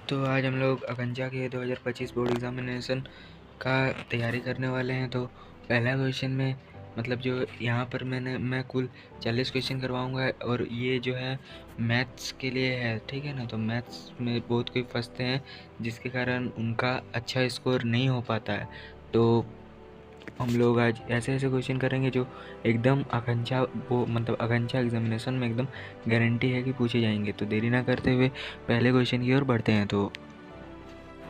तो आज हम लोग अकंचा के 2025 बोर्ड एग्ज़ामिनेशन का तैयारी करने वाले हैं। तो पहला क्वेश्चन में मतलब जो यहाँ पर मैं कुल 40 क्वेश्चन करवाऊँगा और ये जो है मैथ्स के लिए है, ठीक है ना। तो मैथ्स में बहुत कोई फंसते हैं जिसके कारण उनका अच्छा स्कोर नहीं हो पाता है। तो हम लोग आज ऐसे ऐसे क्वेश्चन करेंगे जो एकदम आकांक्षा वो मतलब आकांक्षा एग्जामिनेशन में एकदम गारंटी है कि पूछे जाएंगे। तो देरी ना करते हुए पहले क्वेश्चन की ओर बढ़ते हैं। तो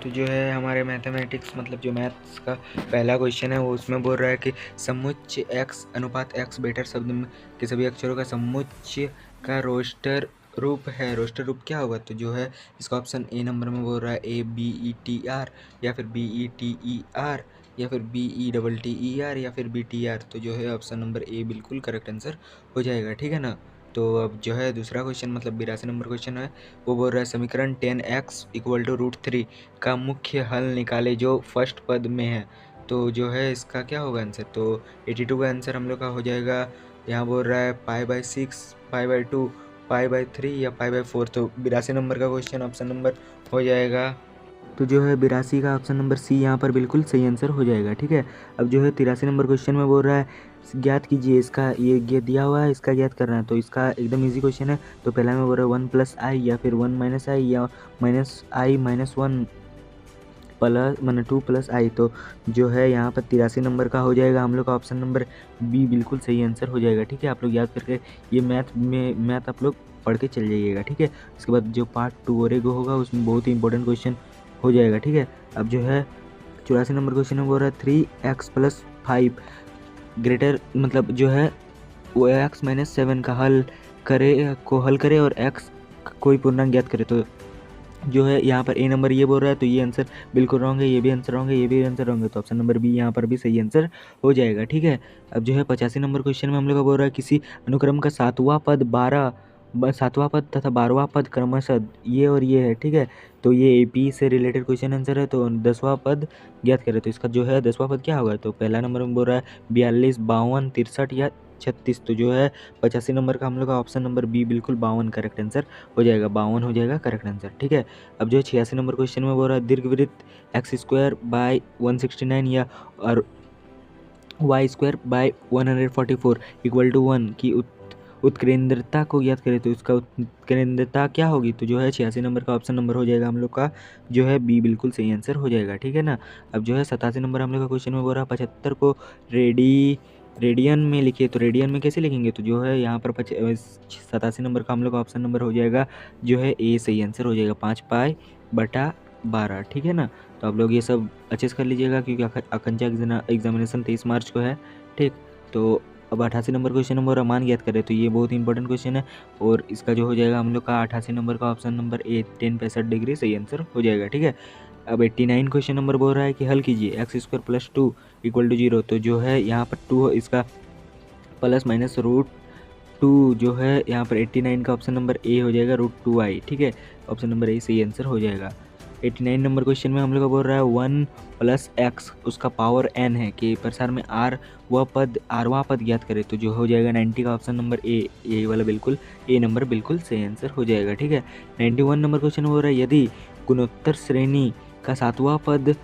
जो है हमारे मैथमेटिक्स मतलब जो मैथ्स का पहला क्वेश्चन है वो उसमें बोल रहा है कि समुच्चय x अनुपात x बेटर शब्द में के सभी अक्षरों का समुच्चय का रोस्टर रूप है। रोस्टर रूप क्या होगा? तो जो है इसका ऑप्शन ए नंबर में बोल रहा है ABETR या फिर BETER या फिर BETTER या फिर BTR। तो जो है ऑप्शन नंबर ए बिल्कुल करेक्ट आंसर हो जाएगा, ठीक है ना। तो अब जो है दूसरा क्वेश्चन मतलब 82 नंबर क्वेश्चन है, वो बोल रहा है समीकरण 10x = √3 का मुख्य हल निकाले जो फर्स्ट पद में है। तो जो है इसका क्या होगा आंसर? तो 82 का आंसर हम लोग का हो जाएगा, यहाँ बोल रहा है π/6, π/2, π/3 या π/4। तो 82 नंबर का क्वेश्चन ऑप्शन नंबर हो जाएगा। तो जो है 82 का ऑप्शन नंबर सी यहाँ पर बिल्कुल सही आंसर हो जाएगा, ठीक है। अब जो है 83 नंबर क्वेश्चन में बोल रहा है ज्ञात कीजिए, इसका ये दिया हुआ है, इसका ज्ञात करना है। तो इसका एकदम इजी क्वेश्चन है। तो पहला में बोल रहा है 1 + i या फिर 1 - i या -i - 1 प्लस मैंने 2 + i। तो जो है यहाँ पर 83 नंबर का हो जाएगा हम लोग का ऑप्शन नंबर बी बिल्कुल सही आंसर हो जाएगा, ठीक है। आप लोग याद करके ये मैथ आप लोग पढ़ के चल जाइएगा, ठीक है। उसके बाद जो पार्ट 2 और एक होगा उसमें बहुत ही इंपॉर्टेंट क्वेश्चन हो जाएगा, ठीक है। अब जो है 84 नंबर क्वेश्चन में बोल रहा है 3x + 5 ग्रेटर मतलब जो है वो x - 7 का हल करे और x कोई पूर्णांक ज्ञात करे। तो जो है यहाँ पर ए नंबर ये बोल रहा है, तो ये आंसर बिल्कुल रॉन्ग है, ये भी आंसर रॉन्ग है, ये भी आंसर रॉन्ग है। तो ऑप्शन नंबर बी यहाँ पर भी सही आंसर हो जाएगा, ठीक है। अब जो है 85 नंबर क्वेश्चन में हम लोग का बोल रहा है किसी अनुक्रम का सातवां पद तथा 12वां पद क्रमशः ये और ये है, ठीक है। तो ये AP से रिलेटेड क्वेश्चन आंसर है। तो 10वां पद ज्ञात करें। तो इसका जो है 10वां पद क्या होगा? तो पहला नंबर में बोल रहा है 42, 52, 63 या 36। तो जो है 85 नंबर का हम लोग का ऑप्शन नंबर बी बिल्कुल 52 करेक्ट आंसर हो जाएगा, 52 हो जाएगा करेक्ट आंसर, ठीक है। अब जो है 86 नंबर क्वेश्चन में बोल रहा है दीर्घवृत्त x² / 169 या और y² / 144 = 1 की उत्केंद्रता को ज्ञात करें। तो इसका उत्केंद्रता क्या होगी? तो जो है 86 नंबर का ऑप्शन नंबर हो जाएगा हम लोग का जो है बी बिल्कुल सही आंसर हो जाएगा, ठीक है ना। अब जो है 87 नंबर हम लोग का क्वेश्चन में बोल रहा है 75 को रेडियन में लिखिए। तो रेडियन में कैसे लिखेंगे? तो जो है यहाँ पर 87 नंबर का हम लोग का ऑप्शन नंबर हो जाएगा जो है ए सही आंसर हो जाएगा, 5π/12, ठीक है ना। तो आप लोग ये सब अच्छे से कर लीजिएगा क्योंकि आकांक्षा एग्जामिनेशन 23 मार्च को है, ठीक। तो अब 88 नंबर क्वेश्चन नंबर मान ज्ञात करें। तो ये बहुत ही इंपॉर्टेंट क्वेश्चन है और इसका जो हो जाएगा हम लोग का 88 नंबर का ऑप्शन नंबर ए 10 65 सही आंसर हो जाएगा, ठीक है। अब 89 क्वेश्चन नंबर बोल रहा है कि हल कीजिए x² + 2 = 0। तो जो है यहाँ पर 2 इसका प्लस माइनस √2 जो है यहाँ पर 89 का ऑप्शन नंबर ए हो जाएगा √2i, ठीक है। ऑप्शन नंबर ए सही आंसर हो जाएगा। 89 नंबर क्वेश्चन में हम लोग का बोल रहा है 1 + x उसका पावर n है कि प्रसार में आरवां पद ज्ञात करे। तो जो हो जाएगा 90 का ऑप्शन नंबर ए वाला बिल्कुल ए नंबर बिल्कुल सही आंसर हो जाएगा, ठीक है। 91 नंबर क्वेश्चन हो रहा है यदि गुणोत्तर श्रेणी का 7वां पद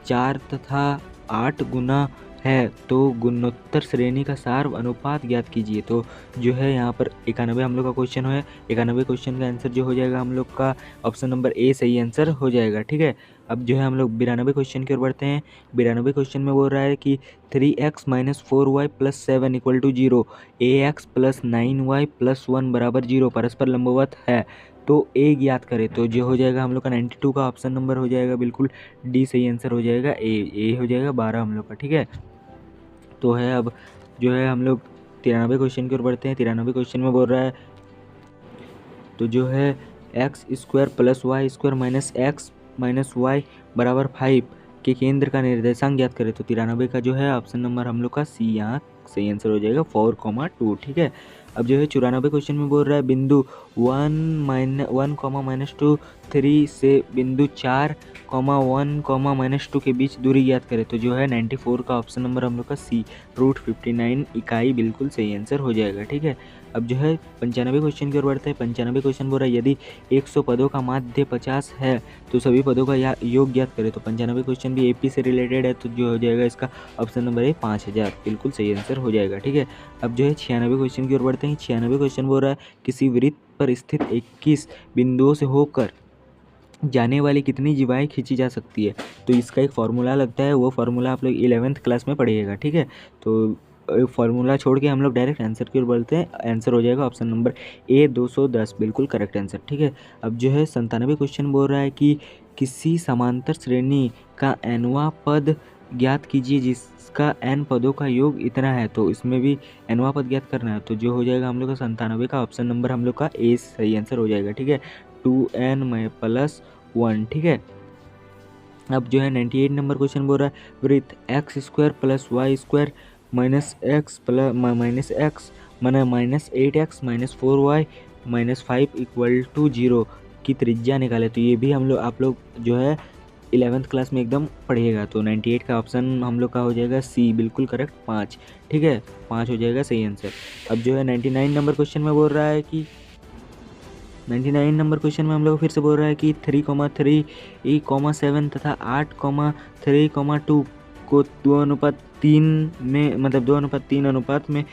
4 तथा 8 गुना है तो गुणोत्तर श्रेणी का सार अनुपात ज्ञात कीजिए। तो जो है यहाँ पर 91 हम लोग का क्वेश्चन है। 91 क्वेश्चन का आंसर जो हो जाएगा हम लोग का ऑप्शन नंबर ए सही आंसर हो जाएगा, ठीक है। अब जो है हम लोग 92 क्वेश्चन की ओर बढ़ते हैं। 92 क्वेश्चन में बोल रहा है कि 3x - 4y + 7 = 0, ax + 9y + 1 = 0 परस्पर लंबवत है। तो ए ज्ञात करें। तो जो हो जाएगा हम लोग का 92 का ऑप्शन नंबर हो जाएगा बिल्कुल डी सही आंसर हो जाएगा, ए हो जाएगा 12 हम लोग का, ठीक है। तो है अब जो है हम लोग 93 क्वेश्चन की ओर बढ़ते हैं। 93 क्वेश्चन में बोल रहा है तो जो है x² + y² - x - y = 5 के केंद्र का निर्देशांक ज्ञात करें। तो 93 का जो है ऑप्शन नंबर हम लोग का सी यहाँ सही आंसर हो जाएगा 4,2, ठीक है। अब जो है 94 क्वेश्चन में बोल रहा है बिंदु 1, -2, 3 से बिंदु 4, 1, -2 के बीच दूरी ज्ञात करें। तो जो है 94 का ऑप्शन नंबर हम लोग का सी √59 इकाई बिल्कुल सही आंसर हो जाएगा, ठीक है। अब जो है 95 क्वेश्चन की ओर बढ़ते हैं। 95 क्वेश्चन बोल रहा है यदि 100 पदों का माध्य 50 है तो सभी पदों का योग ज्ञात करें। तो 95 क्वेश्चन भी AP से रिलेटेड है, तो जो हो जाएगा इसका ऑप्शन नंबर है 5000, बिल्कुल सही आंसर हो जाएगा। ठीक है, अब जो है 96 क्वेश्चन की ओर बढ़ते हैं। 96 क्वेश्चन बोल रहा है किसी वृत्त पर स्थित 21 बिंदुओं से होकर जाने वाली कितनी जीवाएँ खींची जा सकती है। तो इसका एक फार्मूला लगता है, वो फार्मूला आप लोग 11th क्लास में पढ़िएगा। ठीक है, तो फार्मूला छोड़ के हम लोग डायरेक्ट आंसर की ओर बढ़ते हैं। आंसर हो जाएगा ऑप्शन नंबर A 210, बिल्कुल करेक्ट आंसर। ठीक है, अब जो है 97 क्वेश्चन बोल रहा है कि किसी समांतर श्रेणी का nवां पद ज्ञात कीजिए जिसका n पदों का योग इतना है। तो इसमें भी nवां पद ज्ञात करना है, तो जो हो जाएगा हम लोग का 97 का ऑप्शन नंबर हम लोग का A सही आंसर हो जाएगा। ठीक है, 2n में +1। ठीक है, अब जो है 98 नंबर क्वेश्चन बोल रहा है वृत्त x² + y² -x माना -8x -4y -5 = 0 की त्रिज्या निकाले। तो ये भी हम लोग आप लोग जो है 11th क्लास में एकदम पढ़िएगा। तो 98 का ऑप्शन हम लोग का हो जाएगा C, बिल्कुल करेक्ट 5। ठीक है, 5 हो जाएगा सही आंसर। अब जो है 99 नंबर क्वेश्चन में बोल रहा है कि 99 नंबर क्वेश्चन में हम लोग फिर से बोल रहा है कि 3,3,7 तथा 8,3,2 को 2:3 में मतलब 2:3 अनुपात में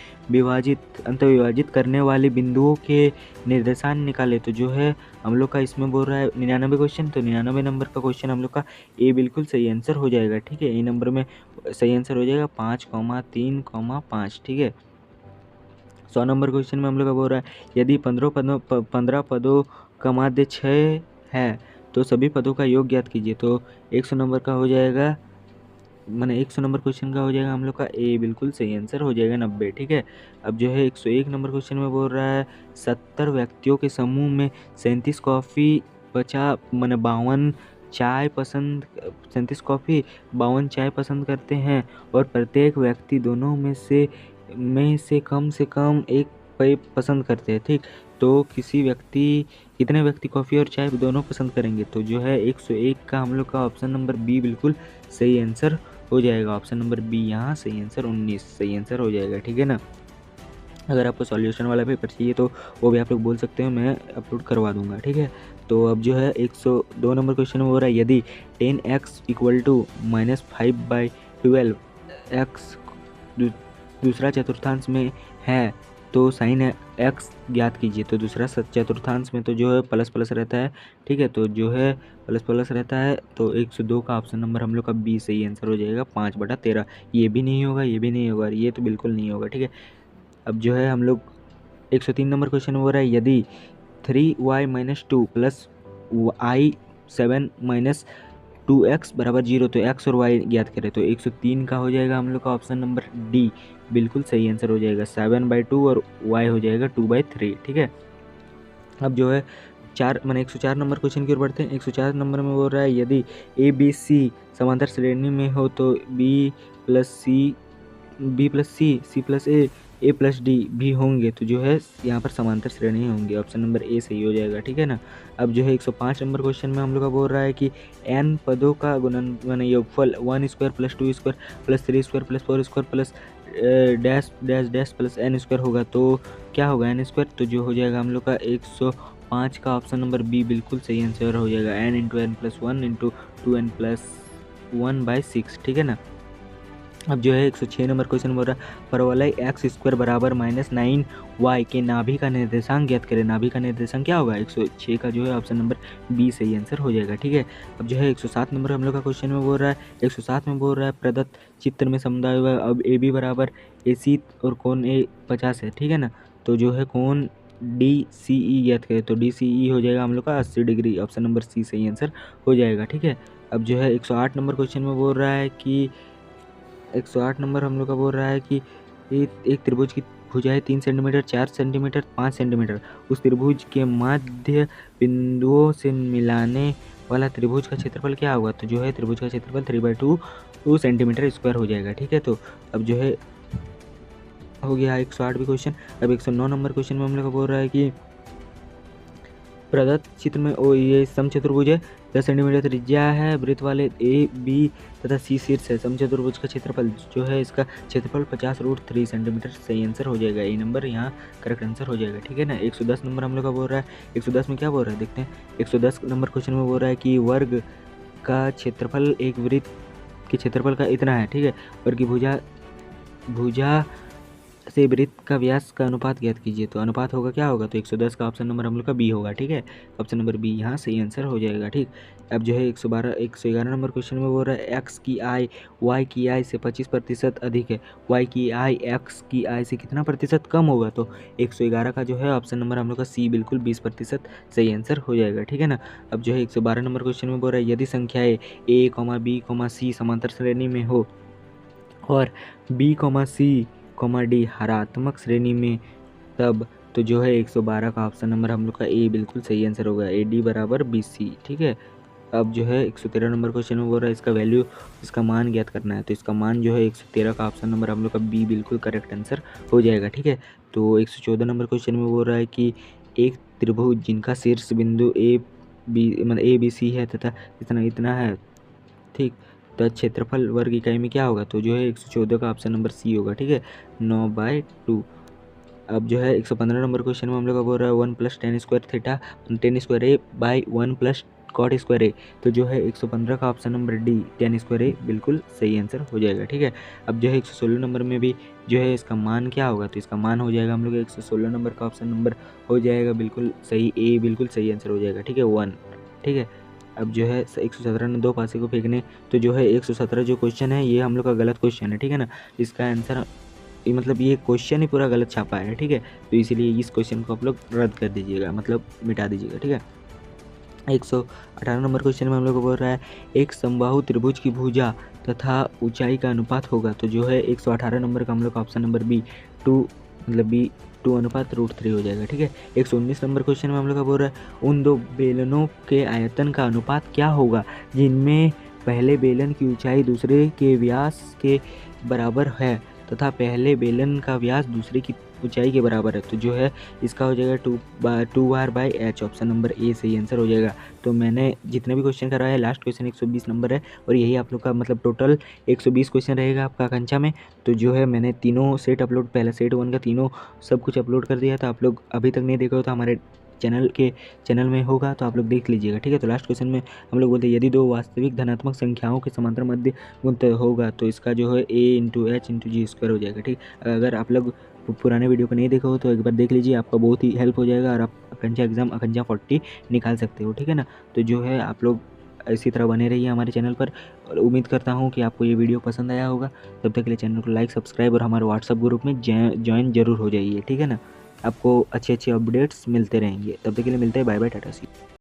अंतर्विभाजित करने वाले बिंदुओं के निर्देशांक निकाले। तो जो है हम लोग का इसमें बोल रहा है 99 क्वेश्चन, तो 99 नंबर का क्वेश्चन हम लोग का A बिल्कुल सही आंसर हो जाएगा। ठीक है, A नंबर में सही आंसर हो जाएगा 5,3,5। ठीक है, 100 नंबर क्वेश्चन में हम लोग का बोल रहा है यदि 15 पदों का माध्य 6 है तो सभी पदों का योग ज्ञात कीजिए। तो 100 नंबर का हो जाएगा, मैंने 100 नंबर क्वेश्चन का हो जाएगा हम लोग का A, बिल्कुल सही आंसर हो जाएगा 90। ठीक है, अब जो है 101 नंबर क्वेश्चन में बोल रहा है 70 व्यक्तियों के समूह में 37 कॉफ़ी 52 चाय पसंद 37 कॉफ़ी 52 चाय पसंद करते हैं और प्रत्येक व्यक्ति दोनों में से कम एक पेय पसंद करते हैं। ठीक, तो कितने व्यक्ति कॉफ़ी और चाय दोनों पसंद करेंगे। तो जो है 101 का हम लोग का ऑप्शन नंबर B बिल्कुल सही आंसर हो जाएगा। ऑप्शन नंबर B यहाँ सही आंसर 19 सही आंसर हो जाएगा। ठीक है ना, अगर आपको सॉल्यूशन वाला पेपर चाहिए तो वो भी आप लोग बोल सकते हैं, मैं अपलोड करवा दूंगा। ठीक है, तो अब जो है 102 नंबर क्वेश्चन में हो रहा है यदि 10x = -5/12 x दूसरा चतुर्थांश में है तो साइन x ज्ञात कीजिए। तो दूसरा चतुर्थांश में तो जो है प्लस प्लस रहता है। ठीक है, तो जो है प्लस प्लस रहता है, तो 102 का ऑप्शन नंबर हम लोग का B सही आंसर हो जाएगा 5/13। ये भी नहीं होगा, ये भी नहीं होगा, ये तो बिल्कुल नहीं होगा। ठीक है, अब जो है हम लोग 103 नंबर क्वेश्चन हो रहा है यदि 3y - 2 + i 7 - 2x = 0 तो x और y ज्ञात करें। तो 103 का हो जाएगा हम लोग का ऑप्शन नंबर D, बिल्कुल सही आंसर हो जाएगा 7/2 और y हो जाएगा 2/3। ठीक है, अब जो है 104 नंबर क्वेश्चन की ओर बढ़ते हैं। 104 नंबर में बोल रहा है यदि ABC समांतर श्रेणी में हो तो B + C C + A + D भी होंगे। तो जो है यहाँ पर समांतर श्रेणी होंगे, ऑप्शन नंबर A सही हो जाएगा। ठीक है ना, अब जो है 105 नंबर क्वेश्चन में हम लोग का बोल रहा है कि n पदों का गुणन योगफल 1² + 2² + 3² + 4² + डैश डैश डैश + n² होगा। तो क्या होगा n², तो जो हो जाएगा हम लोग का 105 का ऑप्शन नंबर B बिल्कुल सही आंसर हो जाएगा n × n + 1 × 2n + 1/6। ठीक है ना, अब जो है 106 नंबर क्वेश्चन बोल रहा है परवलय x² = -9y के नाभि का निर्देशांक ज्ञात करें। नाभि का निर्देशांक क्या होगा, 106 का जो है ऑप्शन नंबर B सही आंसर हो जाएगा। ठीक है, अब जो है 107 नंबर हम लोग का क्वेश्चन में बोल रहा है 107 में बोल रहा है प्रदत्त चित्र में समुदाय अब AB = AC और कोण A 50 है। ठीक है ना, तो जो है कोण DCE ज्ञात करें। तो DCE हो जाएगा हम लोग का 80 डिग्री, ऑप्शन नंबर C सही आंसर हो जाएगा। ठीक है, अब जो है 108 नंबर क्वेश्चन में बोल रहा है कि 108 नंबर हम लोग का बोल रहा है कि एक त्रिभुज की भुजाएं 3 सेंटीमीटर 4 सेंटीमीटर 5 सेंटीमीटर उस त्रिभुज के मध्य बिंदुओं से मिलाने वाला त्रिभुज का क्षेत्रफल क्या होगा। तो जो है त्रिभुज का क्षेत्रफल 3/2 सेंटीमीटर स्क्वायर हो जाएगा। ठीक है, तो अब जो है हो गया 108 भी क्वेश्चन। अब 109 नंबर क्वेश्चन में हम लोग का बोल रहा है कि प्रदत्त चित्र में ये समचतुर्भुज है 10 सेंटीमीटर त्रिज्या है वृत्त वाले ए बी तथा सी शीर्ष है। समचतुर्भुज का क्षेत्रफल जो है इसका क्षेत्रफल 50√3 सेंटीमीटर सही आंसर हो जाएगा। ए नंबर यहाँ करेक्ट आंसर हो जाएगा। ठीक है ना। 110 नंबर हम लोग का बोल रहा है। 110 में क्या बोल रहा है देखते हैं। 110 नंबर क्वेश्चन में बोल रहा है कि वर्ग का क्षेत्रफल एक वृत्त के क्षेत्रफल का इतना है। ठीक है। वर्ग की भुजा से वृत्त का व्यास का अनुपात ज्ञात कीजिए। तो अनुपात होगा क्या होगा, तो 110 का ऑप्शन नंबर हम लोग का बी होगा। ठीक है। ऑप्शन नंबर बी यहाँ सही आंसर हो जाएगा। ठीक। अब जो है 111 नंबर क्वेश्चन में बोल रहा है एक्स की आय वाई की आय से 25% अधिक है, वाई की आय एक्स की आय से कितना प्रतिशत कम होगा। तो 111 का जो है ऑप्शन नंबर हम लोग का सी बिल्कुल 20% सही आंसर हो जाएगा। ठीक है ना। अब जो है 112 नंबर क्वेश्चन में बोल रहा है यदि संख्याएं ए बी सी समांतर श्रेणी में हो और बी सी डी हरात्मक श्रेणी में तब, तो जो है 112 का ऑप्शन नंबर हम लोग का ए बिल्कुल सही आंसर होगा। ए डी बराबर बी सी। ठीक है। अब जो है 113 नंबर क्वेश्चन में बोल रहा है इसका वैल्यू, इसका मान ज्ञात करना है। तो इसका मान जो है 113 का ऑप्शन नंबर हम लोग का बी बिल्कुल करेक्ट आंसर हो जाएगा। ठीक है। तो 114 नंबर क्वेश्चन में बोल रहा है कि एक त्रिभुज जिनका शीर्ष बिंदु ए बी सी है तथा इतना इतना है। ठीक। तो क्षेत्रफल वर्ग इकाई में क्या होगा, तो जो है 114 का ऑप्शन नंबर सी होगा। ठीक है। 9/2। अब जो है 115 नंबर क्वेश्चन में हम लोग का बोल रहा है 1 + tan² theta tan² a by 1 + cot² a। तो जो है 115 का option number D tan² a बिल्कुल सही आंसर हो जाएगा। ठीक है। अब जो है 116 नंबर में भी जो है इसका मान क्या होगा, तो इसका मान हो जाएगा हम लोग 116 नंबर का ऑप्शन नंबर हो जाएगा बिल्कुल सही, ए बिल्कुल सही आंसर हो जाएगा। ठीक है। 1। ठीक है। अब जो है 117 ने 2 पासे को फेंकने, तो जो है 117 जो क्वेश्चन है ये हम लोग का गलत क्वेश्चन है। ठीक है ना। इसका आंसर मतलब ये क्वेश्चन ही पूरा गलत छापा है। ठीक है। तो इसीलिए इस क्वेश्चन को आप लोग रद्द कर दीजिएगा, मतलब मिटा दीजिएगा। ठीक है। 118 नंबर क्वेश्चन में हम लोग को बोल रहा है एक समबाहु त्रिभुज की भुजा तथा ऊंचाई का अनुपात होगा। तो जो है 118 नंबर का हम लोग का ऑप्शन नंबर बी 2 मतलब बी 2 अनुपात √3 हो जाएगा। ठीक है। 119 नंबर क्वेश्चन में हम लोग का बोल रहा है उन दो बेलनों के आयतन का अनुपात क्या होगा जिनमें पहले बेलन की ऊंचाई दूसरे के व्यास के बराबर है तथा पहले बेलन का व्यास दूसरे की ऊंचाई के बराबर है। तो जो है इसका हो जाएगा 2r/h। ऑप्शन नंबर ए सही आंसर हो जाएगा। तो मैंने जितने भी क्वेश्चन कराया है लास्ट क्वेश्चन 120 नंबर है और यही आप लोग का मतलब टोटल 120 क्वेश्चन रहेगा आपका आकांक्षा में। तो जो है मैंने तीनों सेट अपलोड, पहला सेट 1 का तीनों सब कुछ अपलोड कर दिया था। आप लोग अभी तक नहीं देखा हो तो हमारे चैनल में होगा, तो आप लोग देख लीजिएगा। ठीक है। तो लास्ट क्वेश्चन में हम लोग बोलते हैं यदि दो वास्तविक धनात्मक संख्याओं के समांतर मध्य गुणित होगा तो इसका जो है a × h × g² हो जाएगा। ठीक। अगर आप लोग पुराने वीडियो को नहीं देखा हो तो एक बार देख लीजिए, आपका बहुत ही हेल्प हो जाएगा और आप आकांक्षा 40 निकाल सकते हो। ठीक है ना। तो जो है आप लोग इसी तरह बने रहिए हमारे चैनल पर और उम्मीद करता हूँ कि आपको ये वीडियो पसंद आया होगा। तब तक के लिए चैनल को लाइक, सब्सक्राइब और हमारे व्हाट्सअप ग्रुप में ज्वाइन जरूर हो जाइए। ठीक है ना। आपको अच्छे अपडेट्स मिलते रहेंगे। तब तक के लिए मिलते हैं। बाय बाय, टाटा सी।